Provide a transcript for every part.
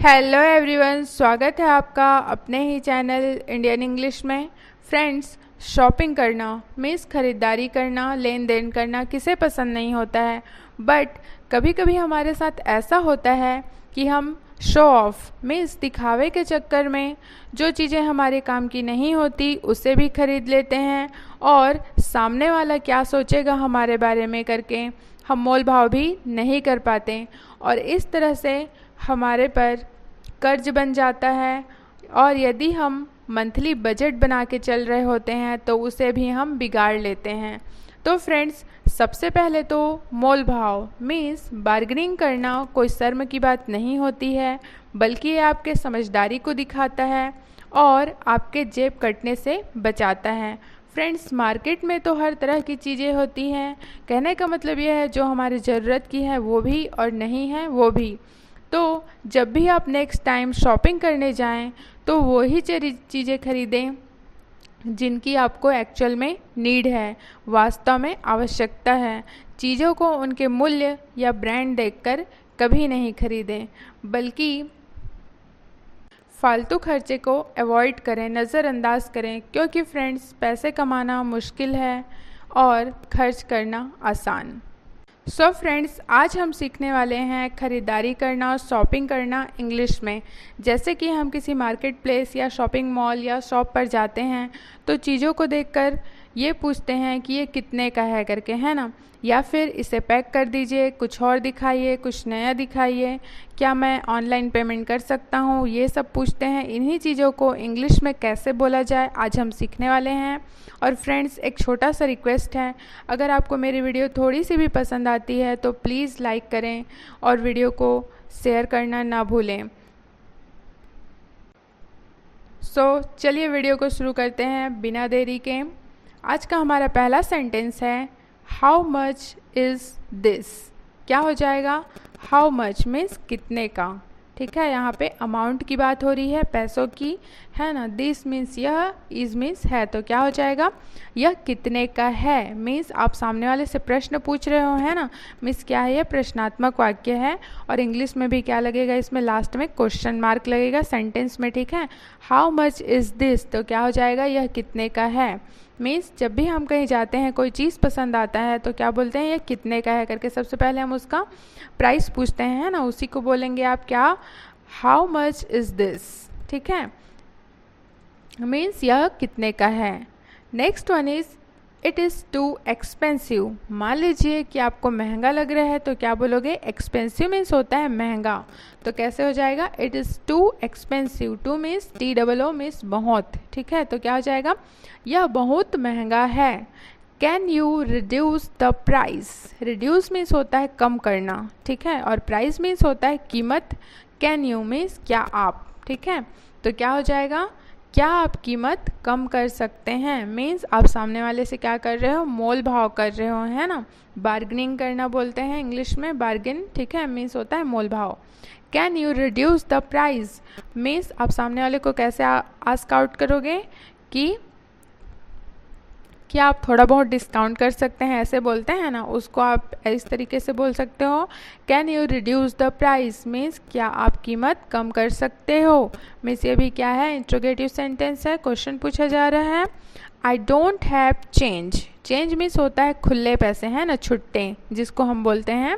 Hello everyone, स्वागत है आपका अपने ही चैनल इंडियन इंग्लिश में। फ्रेंड्स, शॉपिंग करना मीन्स ख़रीदारी करना, लेन देन करना किसे पसंद नहीं होता है। बट कभी कभी हमारे साथ ऐसा होता है कि हम शो ऑफ मीन्स दिखावे के चक्कर में जो चीज़ें हमारे काम की नहीं होती उसे भी खरीद लेते हैं और सामने वाला क्या सोचेगा हमारे बारे में करके हम मोल भाव भी नहीं कर पाते और इस तरह से हमारे पर कर्ज बन जाता है। और यदि हम मंथली बजट बना के चल रहे होते हैं तो उसे भी हम बिगाड़ लेते हैं। तो फ्रेंड्स, सबसे पहले तो मोल भाव मीन्स बार्गेनिंग करना कोई शर्म की बात नहीं होती है, बल्कि ये आपके समझदारी को दिखाता है और आपके जेब कटने से बचाता है। फ्रेंड्स, मार्केट में तो हर तरह की चीज़ें होती हैं। कहने का मतलब यह है जो हमारी ज़रूरत की है वो भी और नहीं है वो भी। तो जब भी आप नेक्स्ट टाइम शॉपिंग करने जाएं तो वही चीज़ें खरीदें जिनकी आपको एक्चुअल में नीड है, वास्तव में आवश्यकता है। चीज़ों को उनके मूल्य या ब्रांड देखकर कभी नहीं खरीदें, बल्कि फालतू खर्चे को अवॉइड करें, नज़रअंदाज करें, क्योंकि फ्रेंड्स पैसे कमाना मुश्किल है और खर्च करना आसान। सो फ्रेंड्स, आज हम सीखने वाले हैं ख़रीदारी करना और शॉपिंग करना इंग्लिश में। जैसे कि हम किसी मार्केट प्लेस या शॉपिंग मॉल या शॉप पर जाते हैं तो चीज़ों को देखकर ये पूछते हैं कि ये कितने का है करके, है ना, या फिर इसे पैक कर दीजिए, कुछ और दिखाइए, कुछ नया दिखाइए, क्या मैं ऑनलाइन पेमेंट कर सकता हूँ, ये सब पूछते हैं। इन्हीं चीज़ों को इंग्लिश में कैसे बोला जाए आज हम सीखने वाले हैं। और फ्रेंड्स, एक छोटा सा रिक्वेस्ट है, अगर आपको मेरी वीडियो थोड़ी सी भी पसंद आती है तो प्लीज़ लाइक करें और वीडियो को शेयर करना ना भूलें। चलिए वीडियो को शुरू करते हैं बिना देरी के। आज का हमारा पहला सेंटेंस है हाउ मच इज़ दिस। क्या हो जाएगा? हाउ मच मीन्स कितने का, ठीक है। यहाँ पे अमाउंट की बात हो रही है, पैसों की, है ना। दिस मीन्स यह, इज़ मीन्स है, तो क्या हो जाएगा? यह कितने का है मीन्स आप सामने वाले से प्रश्न पूछ रहे हो, है ना। मीन्स क्या है? यह प्रश्नात्मक वाक्य है और इंग्लिश में भी क्या लगेगा? इसमें लास्ट में क्वेश्चन मार्क लगेगा सेंटेंस में, ठीक है। हाउ मच इज़ दिस, तो क्या हो जाएगा? यह कितने का है। मीन्स जब भी हम कहीं जाते हैं, कोई चीज़ पसंद आता है तो क्या बोलते हैं? ये कितने का है करके सबसे पहले हम उसका प्राइस पूछते हैं, है ना। उसी को बोलेंगे आप क्या? हाउ मच इज़ दिस, ठीक है। मीन्स यह कितने का है। Next one is it is too expensive. मान लीजिए कि आपको महंगा लग रहा है तो क्या बोलोगे? एक्सपेंसिव मीन्स होता है महंगा, तो कैसे हो जाएगा? It is too expensive. Two means TOO means बहुत, ठीक है। तो क्या हो जाएगा? यह बहुत महंगा है। Can you reduce the price. Reduce means होता है कम करना, ठीक है, और प्राइस मीन्स होता है कीमत। कैन यू मीन्स क्या आप, ठीक है। तो क्या हो जाएगा? क्या आप कीमत कम कर सकते हैं। मीन्स आप सामने वाले से क्या कर रहे हो? मोल भाव कर रहे हो, है ना। बार्गेनिंग करना बोलते हैं इंग्लिश में, बार्गेन, ठीक है, मीन्स होता है मोल भाव। Can you reduce the price means आप सामने वाले को कैसे आस्क आउट करोगे कि क्या आप थोड़ा बहुत डिस्काउंट कर सकते हैं, ऐसे बोलते हैं ना, उसको आप इस तरीके से बोल सकते हो। Can you reduce the price means क्या आप कीमत कम कर सकते हो। मीन्स ये भी क्या है? इंट्रोगेटिव सेंटेंस है, क्वेश्चन पूछा जा रहा है। I don't have change. Change means होता है खुले पैसे, है ना, छुट्टे जिसको हम बोलते हैं।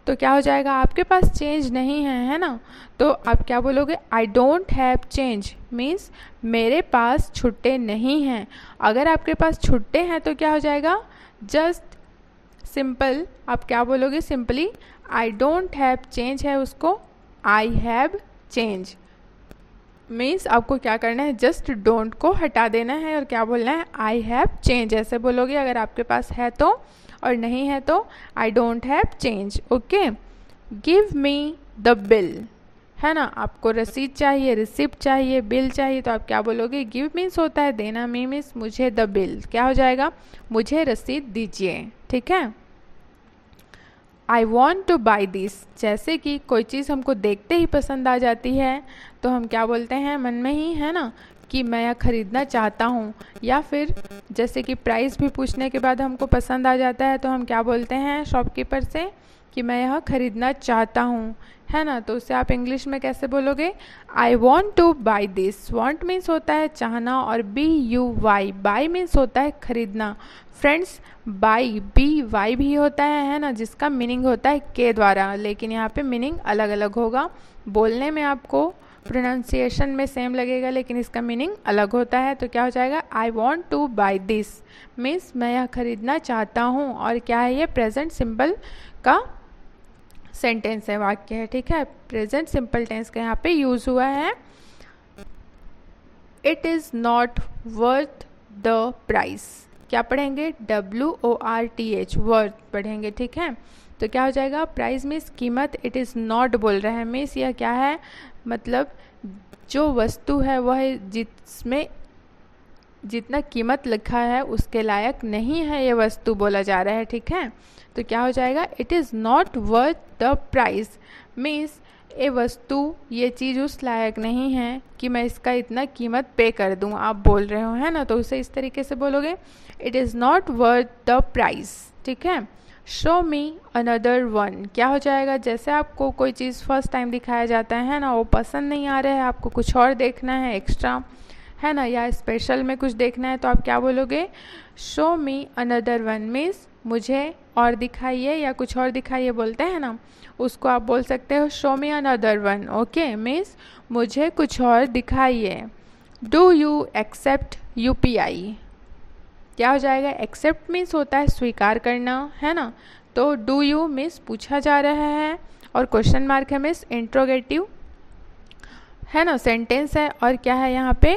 तो क्या हो जाएगा? आपके पास चेंज नहीं है ना, तो आप क्या बोलोगे? I don't have change means मेरे पास छुट्टे नहीं हैं। अगर आपके पास छुट्टे हैं तो क्या हो जाएगा? जस्ट सिंपल आप क्या बोलोगे? Simply I don't have change है उसको आई हैव चेंज। मीन्स आपको क्या करना है? जस्ट डोंट को हटा देना है और क्या बोलना है? आई हैव चेंज, ऐसे बोलोगे अगर आपके पास है तो, और नहीं है तो I don't have change. Okay. Give me the bill, है ना, आपको रसीद चाहिए, रिसिप्ट चाहिए, बिल चाहिए, तो आप क्या बोलोगे? गिव मीन्स होता है देना, मी मीन्स मुझे द बिल, क्या हो जाएगा? मुझे रसीद दीजिए, ठीक है। आई वॉन्ट टू बाई दिस। जैसे कि कोई चीज़ हमको देखते ही पसंद आ जाती है तो हम क्या बोलते हैं मन में ही, है ना, कि मैं यह ख़रीदना चाहता हूँ। या फिर जैसे कि प्राइस भी पूछने के बाद हमको पसंद आ जाता है तो हम क्या बोलते हैं शॉपकीपर से कि मैं यह ख़रीदना चाहता हूँ, है ना, तो उसे आप इंग्लिश में कैसे बोलोगे? I want two by this. Want means होता है चाहना और BUY बाई मीन्स होता है खरीदना। फ्रेंड्स, बाई BY भी होता है ना, जिसका मीनिंग होता है के द्वारा, लेकिन यहाँ पे मीनिंग अलग अलग होगा। बोलने में आपको प्रोनाउंसिएशन में सेम लगेगा, लेकिन इसका मीनिंग अलग होता है। तो क्या हो जाएगा? आई want two by this means मैं यह खरीदना चाहता हूँ। और क्या है ये? प्रेजेंट सिंपल का सेंटेंस है, वाक्य है, ठीक है। प्रेजेंट सिंपल टेंस का यहाँ पे यूज हुआ है। It is not worth the price. क्या पढ़ेंगे? WORTH, वर्थ पढ़ेंगे, ठीक है। तो क्या हो जाएगा? प्राइस मीन्स कीमत, इट इज़ नॉट बोल रहे हैं मीन्स यह क्या है? मतलब जो वस्तु है वह जिसमें जितना कीमत लिखा है उसके लायक नहीं है ये वस्तु बोला जा रहा है, ठीक है। तो क्या हो जाएगा? It is not worth the price means ये वस्तु, ये चीज़ उस लायक नहीं है कि मैं इसका इतना कीमत पे कर दूं, आप बोल रहे हो, है ना। तो उसे इस तरीके से बोलोगे, it is not worth the price, ठीक है। Show me another one. क्या हो जाएगा? जैसे आपको कोई चीज़ फर्स्ट टाइम दिखाया जाता है ना, वो पसंद नहीं आ रहा है, आपको कुछ और देखना है एक्स्ट्रा, है ना, या स्पेशल में कुछ देखना है, तो आप क्या बोलोगे? Show me another one means मुझे और दिखाइए या कुछ और दिखाइए बोलते हैं ना, उसको आप बोल सकते हो show me another one. Okay, means मुझे कुछ और दिखाइए। Do you accept UPI। क्या हो जाएगा? एक्सेप्ट मीन्स होता है स्वीकार करना, है ना। तो डू यू मीन्स पूछा जा रहा है और क्वेश्चन मार्क है मीन्स इंट्रोगेटिव, है ना, सेंटेंस है। और क्या है यहाँ पे?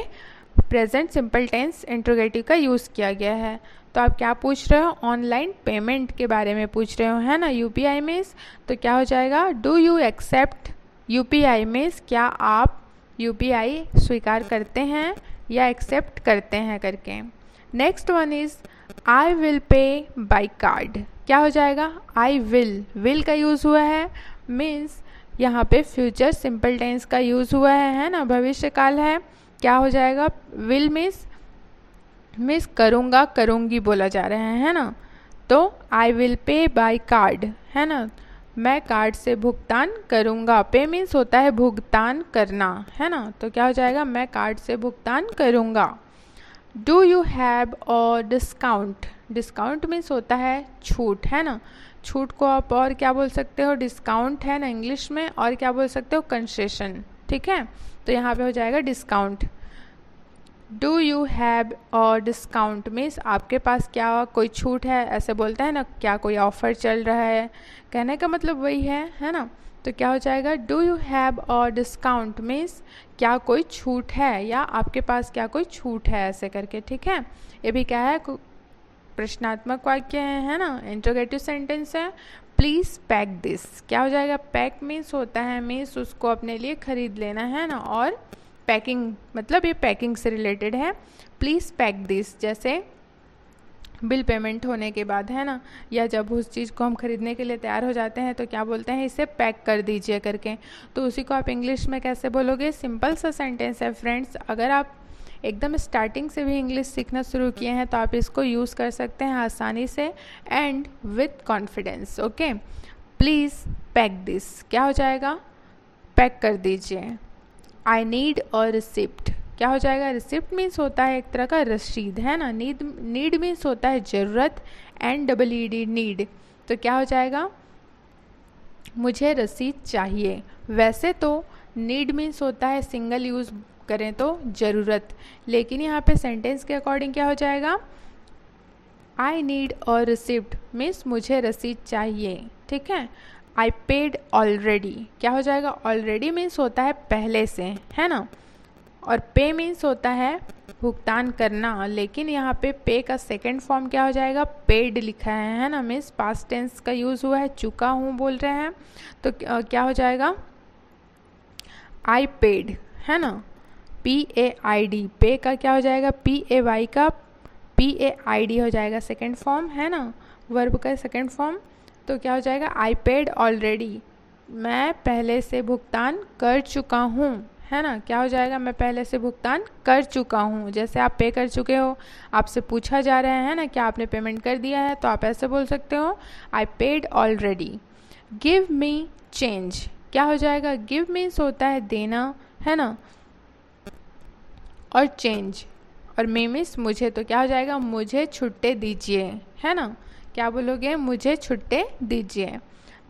प्रेजेंट सिंपल टेंस इंट्रोगेटिव का यूज़ किया गया है। तो आप क्या पूछ रहे हो? ऑनलाइन पेमेंट के बारे में पूछ रहे हो, है ना, UPI मीन्स। तो क्या हो जाएगा? Do you accept UPI means क्या आप UPI स्वीकार करते हैं या एक्सेप्ट करते हैं करके। Next one is I will pay by card. क्या हो जाएगा? आई विल का यूज़ हुआ है मीन्स यहाँ पे फ्यूचर सिंपल टेंस का यूज़ हुआ है ना, भविष्य काल है। क्या हो जाएगा? विल मीन्स करूँगा, करूँगी बोला जा रहा है ना। तो I will pay by card, है ना, मैं कार्ड से भुगतान करूँगा। पे मीन्स होता है भुगतान करना, है ना। तो क्या हो जाएगा? मैं कार्ड से भुगतान करूँगा। Do you have a discount. Discount means होता है छूट, है ना। छूट को आप और क्या बोल सकते हो? डिस्काउंट है ना इंग्लिश में, और क्या बोल सकते हो? कंसेशन, ठीक है। तो यहाँ पे हो जाएगा discount. Do you have a discount means आपके पास क्या कोई छूट है, ऐसे बोलते हैं ना, क्या कोई ऑफर चल रहा है, कहने का मतलब वही है ना। तो क्या हो जाएगा? Do you have a discount means क्या कोई छूट है या आपके पास क्या कोई छूट है, ऐसे करके, ठीक है। ये भी क्या है? प्रश्नात्मक वाक्य है ना, इंट्रोगेटिव सेंटेंस है। Please pack this. क्या हो जाएगा? पैक मीन्स होता है मीन्स उसको अपने लिए खरीद लेना, है ना, और पैकिंग मतलब ये पैकिंग से रिलेटेड है। प्लीज़ पैक दिस, जैसे बिल पेमेंट होने के बाद, है ना, या जब उस चीज़ को हम खरीदने के लिए तैयार हो जाते हैं तो क्या बोलते हैं? इसे पैक कर दीजिए करके। तो उसी को आप इंग्लिश में कैसे बोलोगे? सिंपल सा सेंटेंस है फ्रेंड्स। अगर आप एकदम स्टार्टिंग से भी इंग्लिश सीखना शुरू किए हैं तो आप इसको यूज़ कर सकते हैं आसानी से and with confidence. Okay, please pack this. क्या हो जाएगा? पैक कर दीजिए। I need a receipt. क्या हो जाएगा? रिसिप्ट मीन्स होता है एक तरह का रसीद, है ना। नीड मीन्स होता है ज़रूरत, NEED नीड। तो क्या हो जाएगा? मुझे रसीद चाहिए। वैसे तो नीड मीन्स होता है सिंगल यूज़ करें तो ज़रूरत, लेकिन यहाँ पे सेंटेंस के अकॉर्डिंग क्या हो जाएगा? I need a receipt means मुझे रसीद चाहिए, ठीक है। I paid already. क्या हो जाएगा? ऑलरेडी मीन्स होता है पहले से, है ना, और पे मीन्स होता है भुगतान करना, लेकिन यहाँ पे का सेकंड फॉर्म क्या हो जाएगा? पेड लिखा है ना, मीन्स पास्ट टेंस का यूज़ हुआ है, चुका हूँ बोल रहे हैं। तो क्या हो जाएगा? आई पेड, है ना, PAID। पे का क्या हो जाएगा? PAY का PAID हो जाएगा सेकंड फॉर्म, है ना, वर्ब का सेकंड फॉर्म। तो क्या हो जाएगा? आई पेड ऑलरेडी, मैं पहले से भुगतान कर चुका हूँ, है ना। क्या हो जाएगा? मैं पहले से भुगतान कर चुका हूँ। जैसे आप पे कर चुके हो, आपसे पूछा जा रहा है ना क्या आपने पेमेंट कर दिया है, तो आप ऐसे बोल सकते हो I paid already. Give me change. क्या हो जाएगा, गिव मीन्स होता है देना, है ना, और चेंज और मे मीन्स मुझे, तो क्या हो जाएगा, मुझे छुट्टे दीजिए, है ना, क्या बोलोगे, मुझे छुट्टे दीजिए।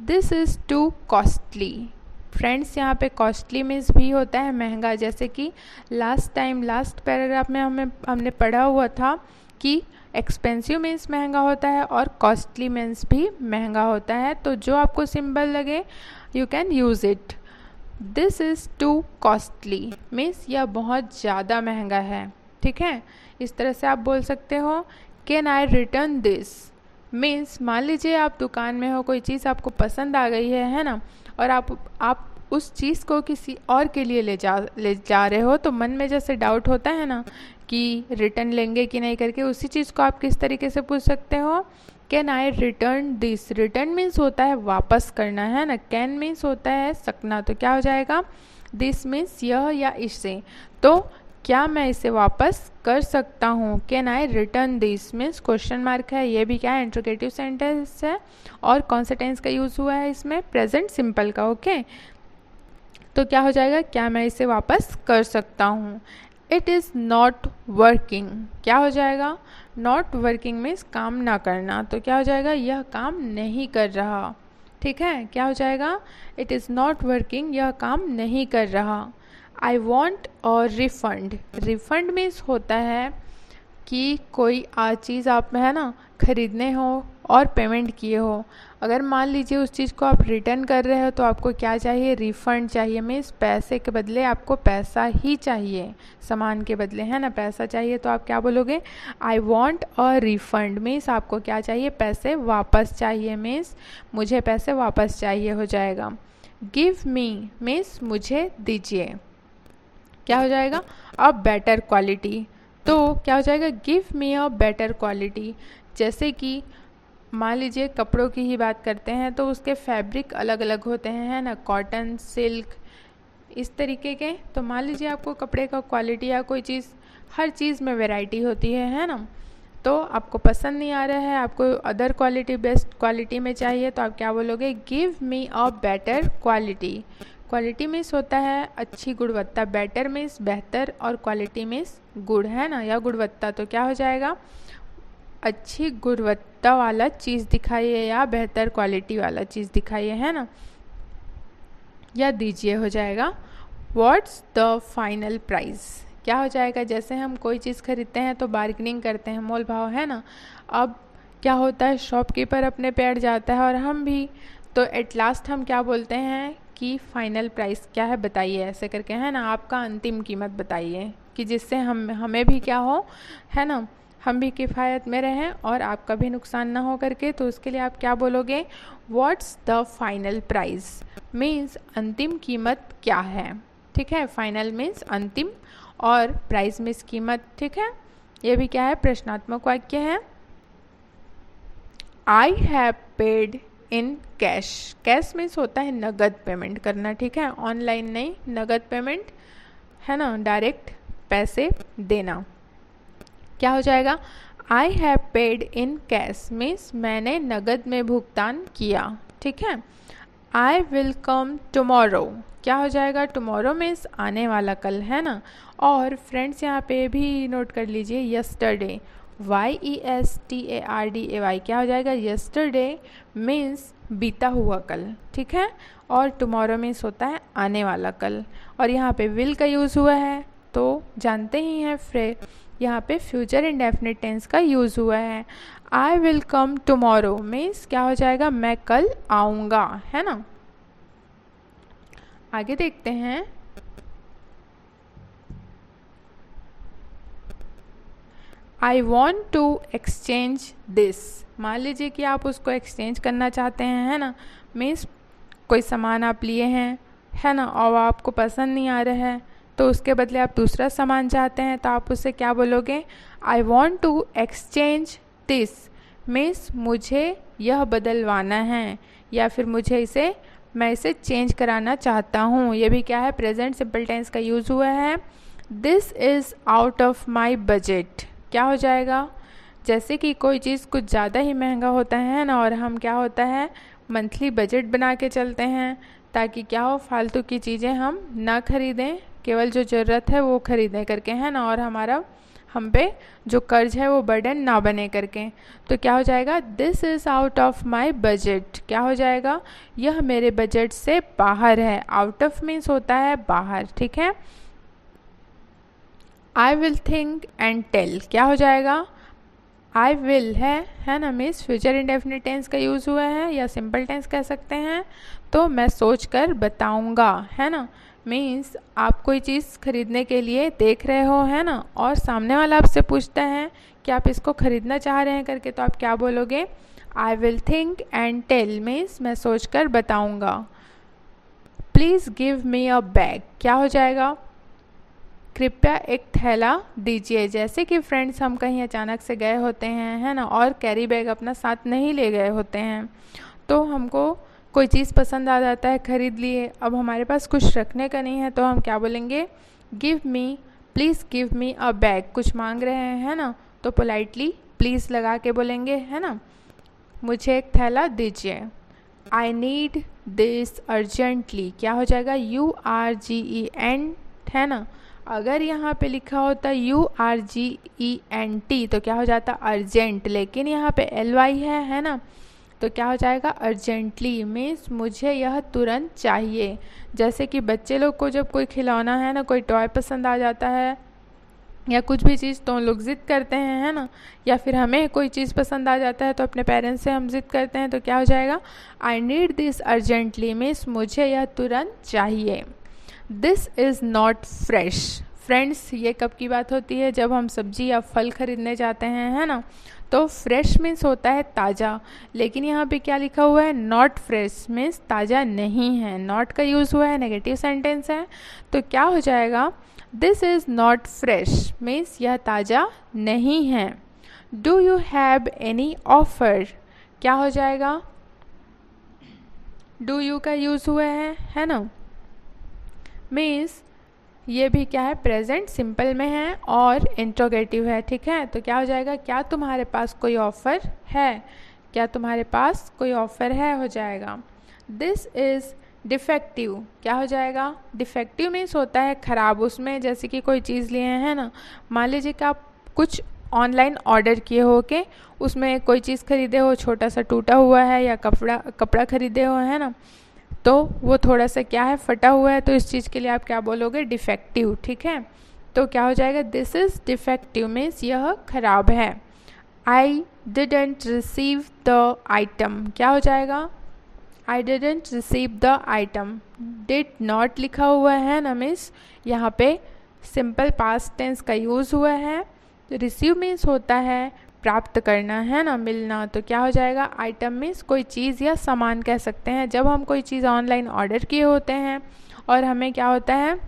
This is to costly. Friends यहाँ पे कॉस्टली मीन्स भी होता है महंगा, जैसे कि लास्ट पैराग्राफ में हमने पढ़ा हुआ था कि एक्सपेंसिव मीन्स महंगा होता है और कॉस्टली मीन्स भी महंगा होता है। तो जो आपको सिंपल लगे you can use it. This is to costly means यह बहुत ज़्यादा महंगा है, ठीक है। इस तरह से आप बोल सकते हो can I return this means, मान लीजिए आप दुकान में हो, कोई चीज़ आपको पसंद आ गई है ना, और आप उस चीज़ को किसी और के लिए ले जा रहे हो, तो मन में जैसे डाउट होता है ना कि रिटर्न लेंगे कि नहीं करके, उसी चीज़ को आप किस तरीके से पूछ सकते हो, can I return this. Return means होता है वापस करना, है ना, कैन मीन्स होता है सकना, तो क्या हो जाएगा, दिस मीन्स यह या इससे, तो क्या मैं इसे वापस कर सकता हूँ, can I return this means question mark है, ये भी क्या है, इंट्रोगेटिव सेंटेंस है, और कौन सा टेंस का यूज़ हुआ है इसमें, प्रेजेंट सिंपल का, ओके। तो क्या हो जाएगा, क्या मैं इसे वापस कर सकता हूँ। इट इज़ नॉट वर्किंग, क्या हो जाएगा, नॉट वर्किंग मीन्स काम ना करना, तो क्या हो जाएगा, यह काम नहीं कर रहा, ठीक है, क्या हो जाएगा, इट इज़ नॉट वर्किंग, यह काम नहीं कर रहा। आई वॉन्ट और रिफ़ंड, रिफ़ंड मीन्स होता है कि कोई चीज़ आप है ना ख़रीदने हो और पेमेंट किए हो, अगर मान लीजिए उस चीज़ को आप रिटर्न कर रहे हो तो आपको क्या चाहिए, रिफ़ंड चाहिए, मीन्स पैसे के बदले आपको पैसा ही चाहिए, सामान के बदले, है ना, पैसा चाहिए, तो आप क्या बोलोगे, आई वॉन्ट और रिफ़ंड मीन्स आपको क्या चाहिए, पैसे वापस चाहिए, मीन्स मुझे पैसे वापस चाहिए हो जाएगा। गिव मी मीन्स मुझे दीजिए, क्या हो जाएगा, अ बेटर क्वालिटी, तो क्या हो जाएगा, give me a better quality. जैसे कि मान लीजिए कपड़ों की ही बात करते हैं तो उसके फैब्रिक अलग अलग होते हैं, है ना, कॉटन, सिल्क, इस तरीके के। तो मान लीजिए आपको कपड़े का क्वालिटी या कोई चीज़, हर चीज़ में वैरायटी होती है ना, तो आपको पसंद नहीं आ रहा है, आपको अदर क्वालिटी, बेस्ट क्वालिटी में चाहिए, तो आप क्या बोलोगे, give me a better quality. Quality means होता है अच्छी गुणवत्ता, बेटर मीन्स बेहतर, और क्वालिटी मीन्स गुड, है ना, या गुणवत्ता, तो क्या हो जाएगा, अच्छी गुणवत्ता वाला चीज़ दिखाइए या बेहतर क्वालिटी वाला चीज़ दिखाइए, है ना, या दीजिए हो जाएगा। व्हाट्स द फाइनल प्राइस, क्या हो जाएगा, जैसे हम कोई चीज़ खरीदते हैं तो बार्गेनिंग करते हैं, मोल भाव, है ना, अब क्या होता है, शॉपकीपर अपने पे अड़ जाता है और हम भी, तो एट लास्ट हम क्या बोलते हैं कि फाइनल प्राइस क्या है बताइए, ऐसे करके, है ना, आपका अंतिम कीमत बताइए, कि जिससे हमें भी क्या हो, है ना, हम भी किफ़ायत में रहें और आपका भी नुकसान ना हो करके। तो उसके लिए आप क्या बोलोगे, what's the final price means अंतिम कीमत क्या है, ठीक है, फाइनल मीन्स अंतिम और प्राइस मीन्स कीमत, ठीक है। ये भी क्या है, प्रश्नात्मक वाक्य है। I have paid in cash, cash means होता है नगद पेमेंट करना, ठीक है, ऑनलाइन नहीं, नगद पेमेंट, है ना, डायरेक्ट पैसे देना। क्या हो जाएगा, I have paid in cash means मैंने नगद में भुगतान किया, ठीक है। आई विल कम टुमारो, क्या हो जाएगा, टुमारो मीन्स आने वाला कल, है ना। और फ्रेंड्स यहाँ पे भी नोट कर लीजिए, यस्टरडे, YESTARDAY, क्या हो जाएगा, यस्टरडे मीन्स बीता हुआ कल, ठीक है, और टुमारो मीन्स होता है आने वाला कल, और यहाँ पे विल का यूज़ हुआ है, तो जानते ही हैं यहाँ पे फ्यूचर इंडेफिनिट टेंस का यूज़ हुआ है। I will come tomorrow means क्या हो जाएगा, मैं कल आऊँगा, है ना। आगे देखते हैं, I want to exchange this, मान लीजिए कि आप उसको एक्सचेंज करना चाहते हैं, है ना, मीन्स कोई सामान आप लिए हैं, है ना, और आपको पसंद नहीं आ रहा है, तो उसके बदले आप दूसरा सामान चाहते हैं, तो आप उससे क्या बोलोगे, I want to exchange this means मुझे यह बदलवाना है, या फिर मैं इसे चेंज कराना चाहता हूँ। ये भी क्या है, प्रेजेंट सिंपल टेंस का यूज़ हुआ है। This is out of my budget, क्या हो जाएगा, जैसे कि कोई चीज़ कुछ ज़्यादा ही महंगा होता है ना, और हम क्या होता है मंथली बजट बना के चलते हैं, ताकि क्या हो, फालतू की चीज़ें हम ना खरीदें, केवल जो ज़रूरत है वो खरीदें करके, है ना, और हमारा हम पे जो कर्ज है वो बर्डन ना बने करके। तो क्या हो जाएगा, this is out of my budget. क्या हो जाएगा, यह मेरे बजट से बाहर है। आउट ऑफ मीन्स होता है बाहर, ठीक है। I will think and tell, क्या हो जाएगा, आई विल है ना, मीन्स फ्यूचर इंडेफिनिट टेंस का यूज़ हुआ है या सिंपल टेंस कह सकते हैं। तो मैं सोच कर बताऊँगा, है ना, मीन्स आप कोई चीज़ खरीदने के लिए देख रहे हो, है ना, और सामने वाला आपसे पूछता है कि आप इसको खरीदना चाह रहे हैं करके, तो आप क्या बोलोगे, I will think and tell, means मैं सोच कर बताऊँगा। Please give me a bag, क्या हो जाएगा, कृपया एक थैला दीजिए। जैसे कि फ्रेंड्स हम कहीं अचानक से गए होते हैं, है ना, और कैरी बैग अपना साथ नहीं ले गए होते हैं, तो हमको कोई चीज़ पसंद आ जाता है, ख़रीद लिए, अब हमारे पास कुछ रखने का नहीं है, तो हम क्या बोलेंगे, give me, please give me a bag. कुछ मांग रहे हैं, है ना, तो पोलाइटली प्लीज़ लगा के बोलेंगे, है ना, मुझे एक थैला दीजिए। आई नीड दिस अर्जेंटली, क्या हो जाएगा, URGENT, है ना। अगर यहाँ पे लिखा होता URGENT तो क्या हो जाता अर्जेंट, लेकिन यहाँ पे LY है ना, तो क्या हो जाएगा अर्जेंटली, मीन्स मुझे यह तुरंत चाहिए। जैसे कि बच्चे लोग को जब कोई खिलौना, है ना, कोई टॉय पसंद आ जाता है या कुछ भी चीज़, तो लोग ज़िद करते हैं, है ना, या फिर हमें कोई चीज़ पसंद आ जाता है तो अपने पेरेंट्स से हम ज़िद करते हैं, तो क्या हो जाएगा, I need this urgently, means मुझे यह तुरंत चाहिए। This is not fresh, friends ये कब की बात होती है, जब हम सब्जी या फल खरीदने जाते हैं, है ना, तो फ्रेश मीन्स होता है ताज़ा, लेकिन यहाँ पे क्या लिखा हुआ है, नॉट फ्रेश मीन्स ताज़ा नहीं है। नॉट का यूज़ हुआ है, नेगेटिव सेंटेंस है, तो क्या हो जाएगा, this is not fresh means यह ताज़ा नहीं है। Do you have any offer, क्या हो जाएगा, डू यू का यूज़ हुआ है ना, मीन्स ये भी क्या है, प्रेजेंट सिंपल में है और इंट्रोगेटिव है, ठीक है। तो क्या हो जाएगा, क्या तुम्हारे पास कोई ऑफ़र है, क्या तुम्हारे पास कोई ऑफ़र है, हो जाएगा। दिस इज़ डिफेक्टिव, क्या हो जाएगा, डिफेक्टिव मीन्स होता है ख़राब। उसमें जैसे कि कोई चीज़ लिए हैं ना, मान लीजिए कि आप कुछ ऑनलाइन ऑर्डर किए हो के उसमें कोई चीज़ खरीदे हो, छोटा सा टूटा हुआ है, या कपड़ा खरीदे हो, है ना, तो वो थोड़ा सा क्या है, फटा हुआ है, तो इस चीज़ के लिए आप क्या बोलोगे, डिफेक्टिव, ठीक है। तो क्या हो जाएगा, दिस इज़ डिफेक्टिव मीन्स यह खराब है। I didn't receive the item, क्या हो जाएगा, I didn't receive the item. Did not लिखा हुआ है ना, मीन्स यहाँ पे सिंपल पास्ट टेंस का यूज़ हुआ है। तो रिसीव मीन्स होता है प्राप्त करना, है ना, मिलना, तो क्या हो जाएगा, आइटम मीन्स कोई चीज़ या सामान कह सकते हैं। जब हम कोई चीज़ ऑनलाइन ऑर्डर किए होते हैं और हमें क्या होता है,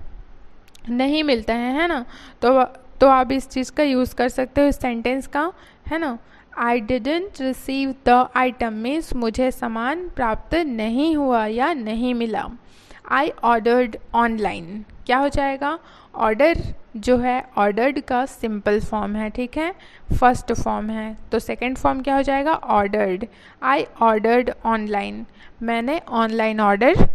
नहीं मिलता है ना, तो आप इस चीज़ का यूज़ कर सकते हो, इस सेंटेंस का, है ना। I didn't receive the item means मुझे सामान प्राप्त नहीं हुआ या नहीं मिला। आई ऑर्डर्ड ऑनलाइन, क्या हो जाएगा, ऑर्डर जो है ऑर्डर्ड का सिंपल फॉर्म है, ठीक है, फर्स्ट फॉर्म है, तो सेकंड फॉर्म क्या हो जाएगा, ऑर्डर्ड। आई ऑर्डर्ड ऑनलाइन, मैंने ऑनलाइन ऑर्डर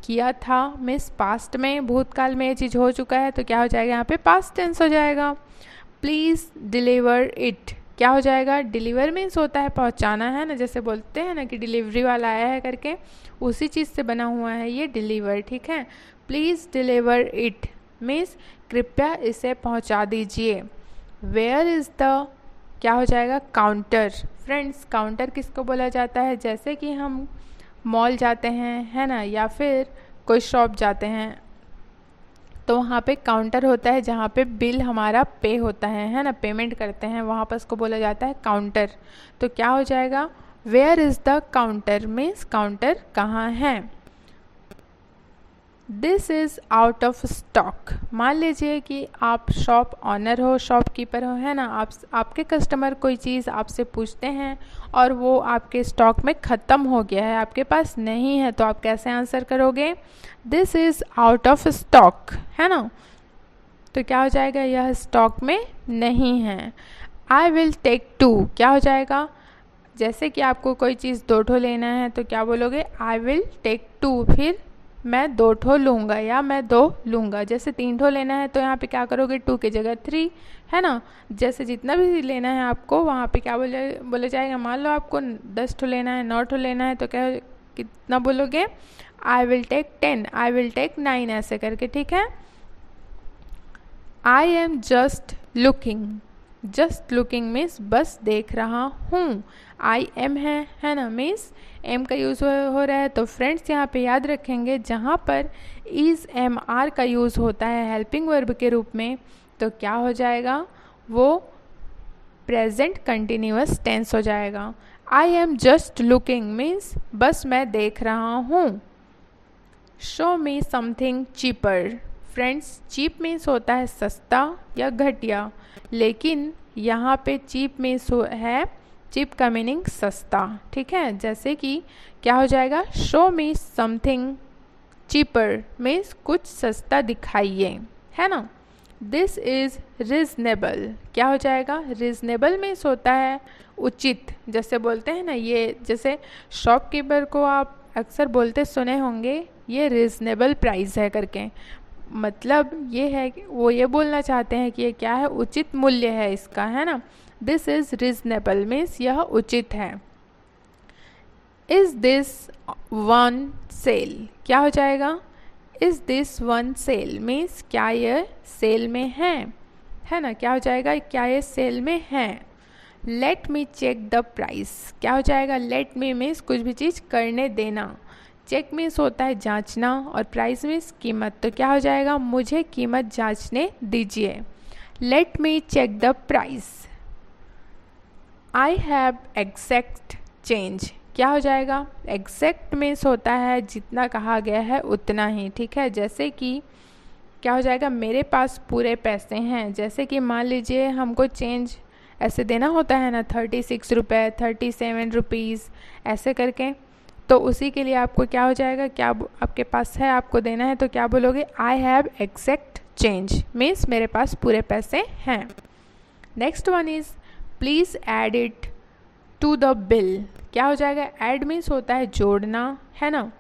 किया था मीन्स पास्ट में, भूतकाल में ये चीज़ हो चुका है, तो क्या हो जाएगा, यहाँ पे पास्ट टेंस हो जाएगा। प्लीज़ डिलीवर इट, क्या हो जाएगा, डिलीवर मीन्स होता है पहुंचाना, है ना, जैसे बोलते हैं ना कि डिलीवरी वाला आया है करके, उसी चीज़ से बना हुआ है ये डिलीवर, ठीक है। प्लीज़ डिलीवर इट मीन्स कृपया इसे पहुंचा दीजिए। वेयर इज़ द, क्या हो जाएगा, काउंटर। फ्रेंड्स काउंटर किसको बोला जाता है, जैसे कि हम मॉल जाते हैं, है ना, या फिर कोई शॉप जाते हैं, तो वहाँ पे काउंटर होता है जहाँ पे बिल हमारा पे होता है ना, पेमेंट करते हैं, वहाँ पर उसको बोला जाता है काउंटर। तो क्या हो जाएगा, where is the counter means counter कहाँ है। This is out of stock, मान लीजिए कि आप शॉप ऑनर हो, शॉपकीपर हो, है ना, आपके कस्टमर कोई चीज़ आपसे पूछते हैं और वो आपके स्टॉक में ख़त्म हो गया है, आपके पास नहीं है, तो आप कैसे आंसर करोगे, this is out of stock, है ना, तो क्या हो जाएगा, यह स्टॉक में नहीं है। आई विल टेक 2, क्या हो जाएगा, जैसे कि आपको कोई चीज़ 2 ठो लेना है तो क्या बोलोगे, आई विल टेक 2, फिर मैं 2 ठो लूँगा या मैं 2 लूँगा। जैसे 3 ठो लेना है तो यहाँ पे क्या करोगे, 2 की जगह 3, है ना। जैसे जितना भी लेना है आपको वहाँ पे क्या बोला जाएगा, मान लो आपको 10 ठो लेना है, 9 ठो लेना है तो क्या कितना बोलोगे, I will take 10, I will take 9, ऐसे करके, ठीक है। I am just looking, just looking means बस देख रहा हूँ। आई एम है ना, मीन्स एम का यूज़ हो रहा है। तो फ्रेंड्स यहाँ पे याद रखेंगे जहाँ पर इज़ एम आर का यूज़ होता है हेल्पिंग वर्ब के रूप में तो क्या हो जाएगा, वो प्रेजेंट कंटिन्यूअस टेंस हो जाएगा। I am just looking means बस मैं देख रहा हूँ। Show me something cheaper, friends cheap means होता है सस्ता या घटिया, लेकिन यहाँ पे चीप मीन्स है, चीप का मीनिंग सस्ता, ठीक है। जैसे कि क्या हो जाएगा, show me something cheaper means कुछ सस्ता दिखाइए, है ना। दिस इज़ रिजनेबल, क्या हो जाएगा, रिजनेबल मीन्स होता है उचित, जैसे बोलते हैं ना, ये जैसे शॉपकीपर को आप अक्सर बोलते सुने होंगे ये रिजनेबल प्राइस है करके, मतलब ये है कि वो ये बोलना चाहते हैं कि ये क्या है, उचित मूल्य है इसका, है ना। दिस इज़ रिजनेबल मीन्स यह उचित है। इज़ दिस वन सेल, क्या हो जाएगा, is this one sale means क्या ये सेल में है ना, क्या हो जाएगा, क्या ये सेल में है। Let me check the price, क्या हो जाएगा, लेट मी मीन्स कुछ भी चीज़ करने देना, चेक मीन्स होता है जांचना और प्राइस मीन्स कीमत, तो क्या हो जाएगा, मुझे कीमत जांचने दीजिए। Let me check the price. I have exact change, क्या हो जाएगा, एग्जैक्ट मीन्स होता है जितना कहा गया है उतना ही, ठीक है। जैसे कि क्या हो जाएगा, मेरे पास पूरे पैसे हैं, जैसे कि मान लीजिए हमको चेंज ऐसे देना होता है ना, 36 रुपये, 37 रुपीज़ ऐसे करके, तो उसी के लिए आपको क्या हो जाएगा, क्या आपके पास है आपको देना है तो क्या बोलोगे, I have exact change means मेरे पास पूरे पैसे हैं। Next one is please add it to the bill, क्या हो जाएगा, ऐड मीन्स होता है जोड़ना, है ना,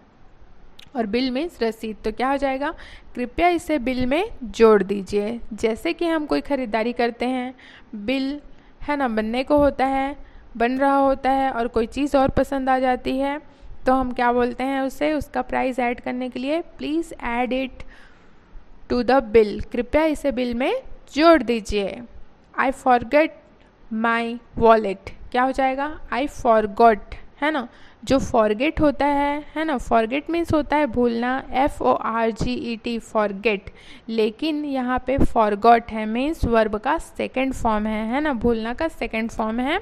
और बिल मीन्स रसीद, तो क्या हो जाएगा, कृपया इसे बिल में जोड़ दीजिए। जैसे कि हम कोई ख़रीदारी करते हैं, बिल है ना बनने को होता है, बन रहा होता है और कोई चीज़ और पसंद आ जाती है तो हम क्या बोलते हैं उसे, उसका प्राइस ऐड करने के लिए please add it to the bill, कृपया इसे बिल में जोड़ दीजिए। आई फॉरगेट माई वॉलेट, क्या हो जाएगा, आई फॉरगॉट, है ना, जो फॉरगेट होता है ना, फॉरगेट मीन्स होता है भूलना, FORGET फॉरगेट, लेकिन यहाँ पे फॉरगॉट है मीन्स वर्ब का सेकंड फॉर्म है ना, भूलना का सेकंड फॉर्म है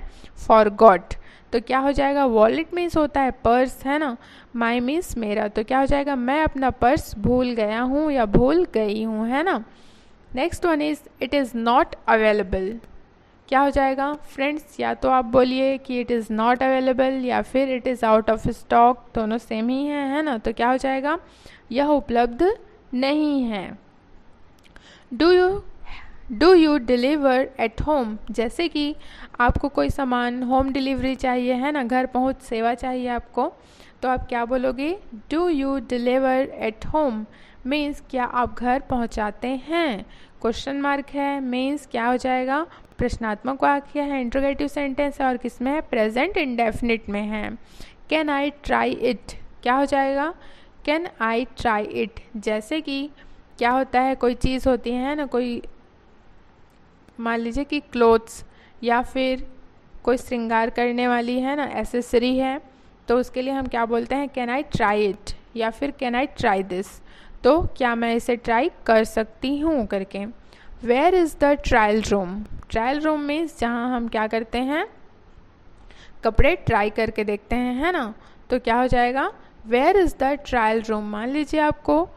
फॉरगॉट, तो क्या हो जाएगा, वॉलेट मीन्स होता है पर्स, है ना, माई मीन्स मेरा, तो क्या हो जाएगा, मैं अपना पर्स भूल गया हूँ या भूल गई हूँ, है ना। Next one is it is not available, क्या हो जाएगा फ्रेंड्स, या तो आप बोलिए कि इट इज़ नॉट अवेलेबल या फिर it is out of stock, दोनों सेम ही है ना, तो क्या हो जाएगा, यह उपलब्ध नहीं है। Do you deliver at home, जैसे कि आपको कोई सामान होम डिलीवरी चाहिए, है ना, घर पहुंच सेवा चाहिए आपको, तो आप क्या बोलोगे, do you deliver at home means क्या आप घर पहुंचाते हैं, क्वेश्चन मार्क है मीन्स क्या हो जाएगा, प्रश्नात्मक वाक्य है, इंट्रोगेटिव सेंटेंस है और किस में है, प्रेजेंट इंडेफिनिट में है। कैन आई ट्राई इट, क्या हो जाएगा, कैन आई ट्राई इट, जैसे कि क्या होता है, कोई चीज़ होती है ना, कोई मान लीजिए कि क्लोथ्स या फिर कोई श्रृंगार करने वाली है ना एसेसरी है, तो उसके लिए हम क्या बोलते हैं, कैन आई ट्राई इट या फिर कैन आई ट्राई दिस, तो क्या मैं इसे ट्राई कर सकती हूँ करके। Where is the trial room, trial room means जहाँ हम क्या करते हैं, कपड़े ट्राई करके देखते हैं, है ना, तो क्या हो जाएगा, where is the trial room. मान लीजिए आपको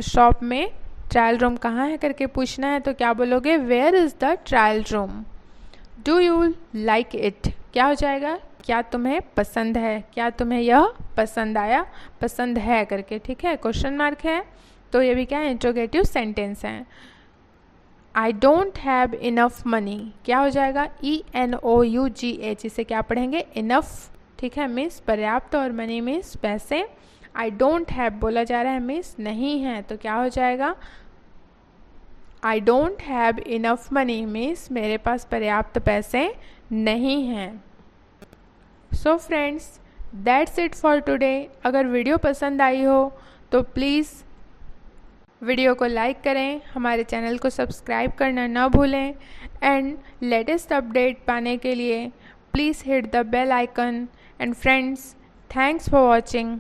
शॉप में ट्रायल रूम कहाँ है करके पूछना है, तो क्या बोलोगे, where is the trial room. Do you like it, क्या हो जाएगा, क्या तुम्हें पसंद है, क्या तुम्हें यह पसंद आया, पसंद है करके, ठीक है, क्वेश्चन मार्क है, तो ये भी क्या है, इंट्रोगेटिव सेंटेंस है। I don't have enough money, क्या हो जाएगा, ENOUGH, इसे क्या पढ़ेंगे, इनफ, ठीक है, मीन्स पर्याप्त, और मनी मीन्स पैसे। आई डोंट हैव बोला जा रहा है मीन्स नहीं है, तो क्या हो जाएगा, I don't have enough money means मेरे पास पर्याप्त पैसे नहीं हैं। So friends, that's it for today. अगर वीडियो पसंद आई हो तो प्लीज़ वीडियो को लाइक करें, हमारे चैनल को सब्सक्राइब करना ना भूलें, एंड लेटेस्ट अपडेट पाने के लिए please hit the bell icon. And friends, thanks for watching.